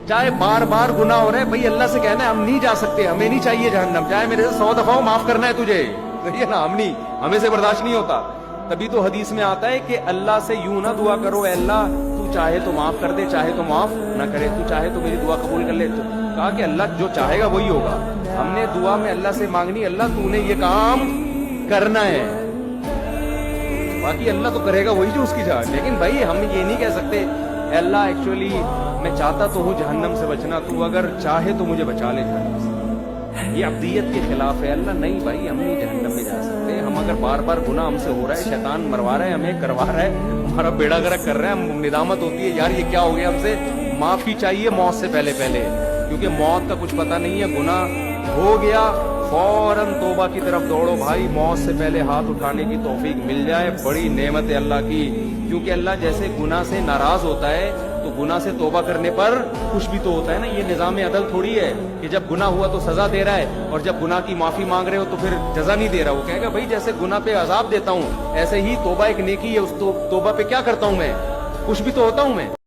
چاہے بار بار گناہ ہو رہا ہے بھائی اللہ سے کہنا ہے ہم نہیں جا سکتے, ہمیں نہیں چاہیے جہنم, چاہے میرے سے 100 دفعہ ہو معاف کرنا ہے تجھے, صحیح ہے نا, ہم نہیں, ہمیں سے برداشت نہیں ہوتا. تبھی تو حدیث میں آتا ہے کہ اللہ سے یوں نہ دعا کرو اے اللہ تو چاہے تو معاف کر دے, چاہے تو معاف نہ کرے, تو چاہے تو میری دعا قبول کر لے. تو کہا کہ اللہ جو چاہے گا وہی ہوگا. ہم نے دعا میں اللہ سے مانگنی اللہ تو نے یہ کام کرنا ہے, باقی اللہ تو کرے گا وہی جو اس کی چاہ. لیکن بھائی ہم یہ نہیں کہہ سکتے اے اللہ ایکچولی میں چاہتا تو ہوں جہنم سے بچنا, تو اگر چاہے تو مجھے بچا لے جہنم سے. یہ ابدیت کے خلاف ہے. اللہ نہیں بھائی ہم نہیں جہنم میں جا سکتے. ہم اگر بار بار گناہ ہم سے ہو رہا ہے, شیطان مروا رہا ہے ہمیں, کروا رہا ہے, ہمارا بیڑا گرک کر رہا ہے, ہم ندامت ہوتی ہے یار یہ کیا ہو گیا ہم سے, معافی چاہیے موت سے پہلے کیونکہ موت کا کچھ پتہ نہیں ہے. گناہ ہو گیا فوراً توبہ کی طرف دوڑو بھائی, موت سے پہلے ہاتھ اٹھانے کی توفیق مل جائے بڑی نعمت ہے اللہ کی. کیونکہ اللہ جیسے گناہ سے ناراض ہوتا ہے تو گناہ سے توبہ کرنے پر خوش بھی تو ہوتا ہے نا. یہ نظام عدل تھوڑی ہے کہ جب گناہ ہوا تو سزا دے رہا ہے اور جب گناہ کی معافی مانگ رہے ہو تو پھر جزا نہیں دے رہا. وہ کہے گا بھائی جیسے گناہ پہ عذاب دیتا ہوں ایسے ہی توبہ ایک نیکی ہے, اس توبہ پہ کیا کرتا ہوں میں, خوش بھی تو ہوتا ہوں میں.